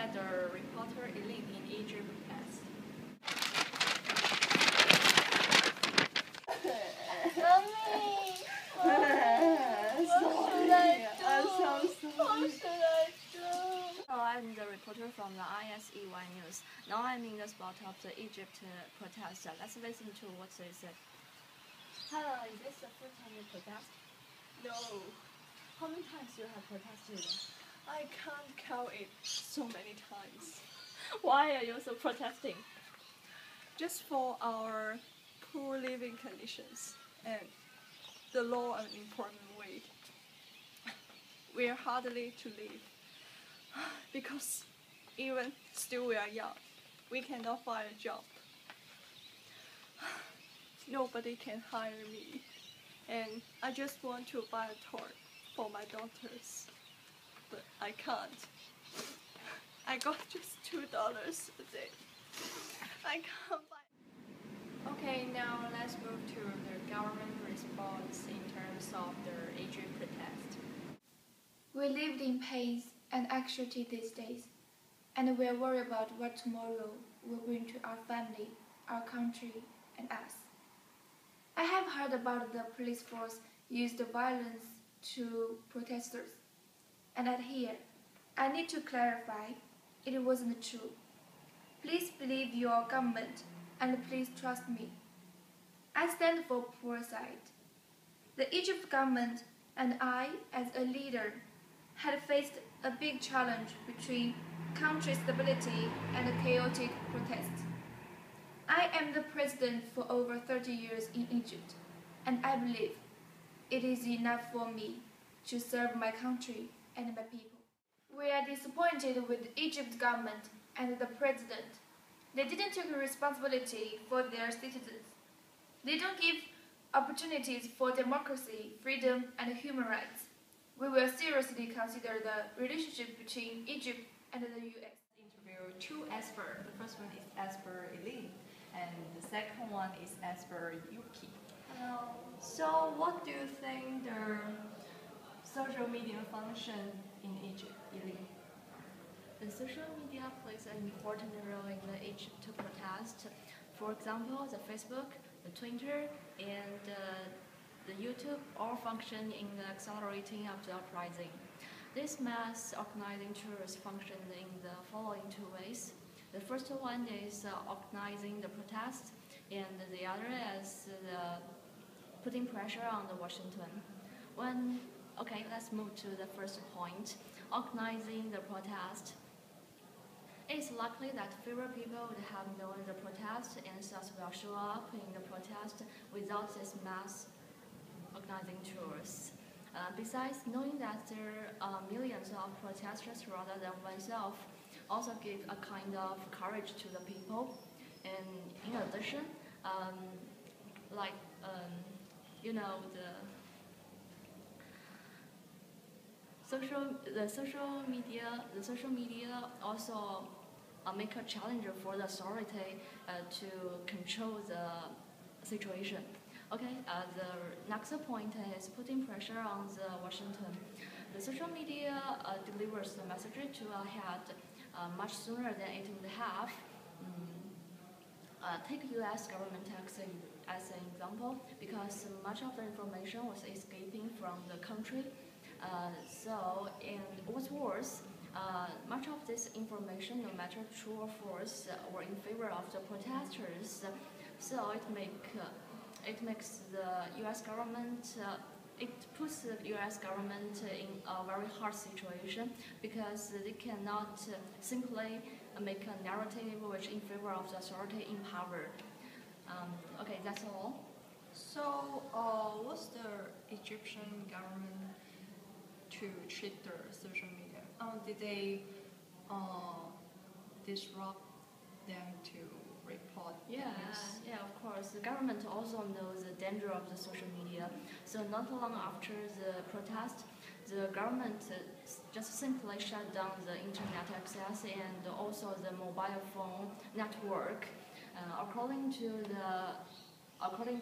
said the reporter elite in Egypt best. Mommy! What should I do? I'm so sorry. What should I do? Hello, I'm the reporter from the Isey News. Now I'm in the spot of the Egypt protest. Let's listen to what they say. Hello, is this the first time you protest? No, How many times you have protested? I can't count it so many times. Why are you so protesting? Just for our poor living conditions and the low unemployment rate. We are hardly to live because even still we are young, we cannot find a job. Nobody can hire me, and I just want to buy a toy for my daughters, but I can't. I got just $2 a day. I can't buy. Okay, now let's move to the government response in terms of the Egypt protest. We lived in pain and anxiety these days, and we are worried about what tomorrow will bring to our family, our country, and us. I have heard about the police force used violence to protesters, and here, I need to clarify, it wasn't true. Please believe your government, and please trust me. I stand for poor side. The Egypt government and I, as a leader, had faced a big challenge between country stability and a chaotic protest. I am the president for over 30 years in Egypt, and I believe it is enough for me to serve my country and my people. We are disappointed with Egypt's government and the president. They didn't take responsibility for their citizens. They don't give opportunities for democracy, freedom, and human rights. We will seriously consider the relationship between Egypt and the US. Interview two experts. The first one is expert Eileen, and the second one is expert Yuki. Hello. So, what do you think the social media function in Egypt, Eileen? The social media plays an important role in the Egypt protest. For example, the Facebook, the Twitter, and the YouTube all function in the accelerating of the uprising. This mass organizing tools function in the following two ways. The first one is organizing the protest, and the other is putting pressure on the Washington. Okay, let's move to the first point, organizing the protest. It is likely that fewer people would have known the protest and thus will show up in the protest without this mass organizing tools. Besides, knowing that there are millions of protesters rather than oneself also gives a kind of courage to the people. And in addition, the social media also make a challenge for the authority to control the situation. Okay, the next point is putting pressure on the Washington. The social media delivers the message to a head much sooner than it would have. Take U.S. government as an example, because much of the information was escaping from the country. And what's worse, much of this information, no matter true or false, were in favor of the protesters. So it makes the U.S. government, it puts the U.S. government in a very hard situation, because they cannot simply make a narrative which in favor of the authority in power. Okay, that's all. So, what's the Egyptian government to treat the social media? Did they disrupt them to report Yeah, news? yeah, of course. The government also knows the danger of the social media. So not long after the protest, the government just simply shut down the internet access and also the mobile phone network. According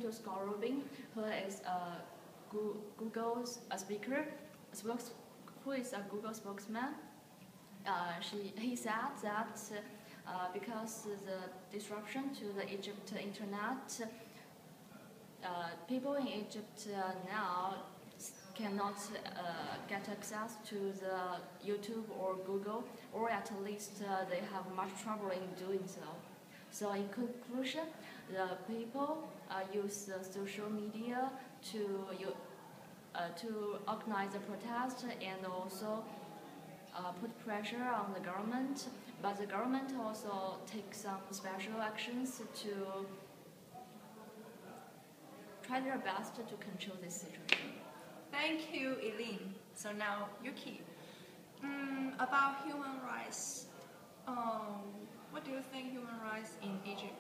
to Scott Rubin, who is Google's speaker, who is a Google spokesman, he said that because the disruption to the Egypt internet, people in Egypt now cannot get access to the YouTube or Google, or at least they have much trouble in doing so. So in conclusion, the people use social media to organize a protest and also put pressure on the government, but the government also takes some special actions to try their best to control this situation. Thank you, Eileen. So now, Yuki, about human rights. What do you think human rights in Egypt?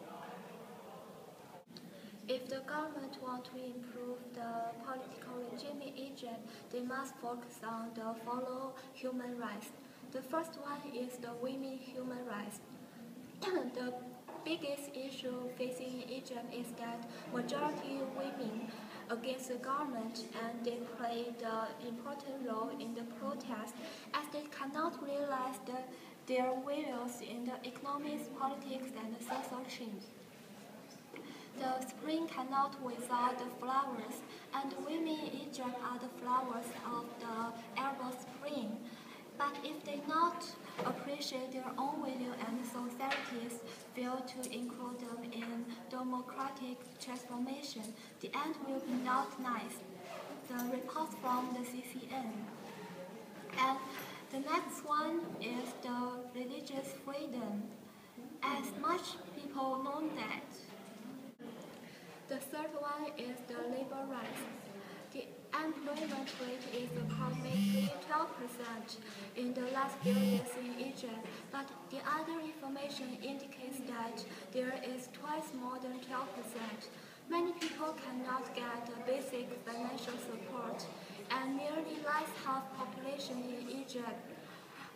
If the government wants to improve the political regime in Egypt, they must focus on the following human rights. The first one is the women human rights. The biggest issue facing Egypt is that majority women against the government, and they play the important role in the protest as they cannot realize their values in the economics, politics, and social change. The spring cannot without the flowers, and women in Egypt are the flowers of the Arab Spring. But if they not appreciate their own value and societies fail to include them in democratic transformation, the end will be not nice. The report from the CCN. And the next one is the religious freedom. As much people know that. The third one is the labor rights. The employment rate is approximately 12% in the last few years in Egypt, but the other information indicates that there is twice more than 12%. Many people cannot get basic financial support, and nearly less half population in Egypt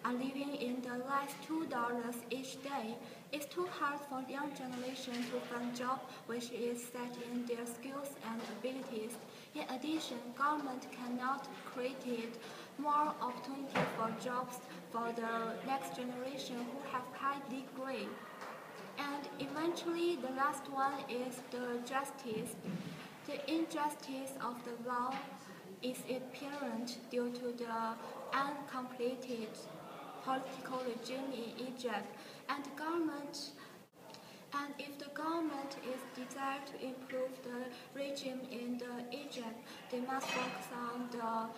are living in the last $2 each day. It's too hard for young generation to find job which is set in their skills and abilities. In addition, government cannot create more opportunity for jobs for the next generation who have high degree. And eventually, the last one is the justice. The injustice of the law is apparent due to the uncompleted political regime in Egypt, and if the government is desired to improve the regime in Egypt, they must focus on the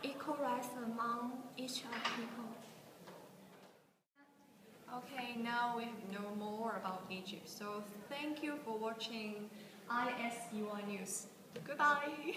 equal rights among each of people. Okay, now we know more about Egypt. So thank you for watching ISUI News. Goodbye.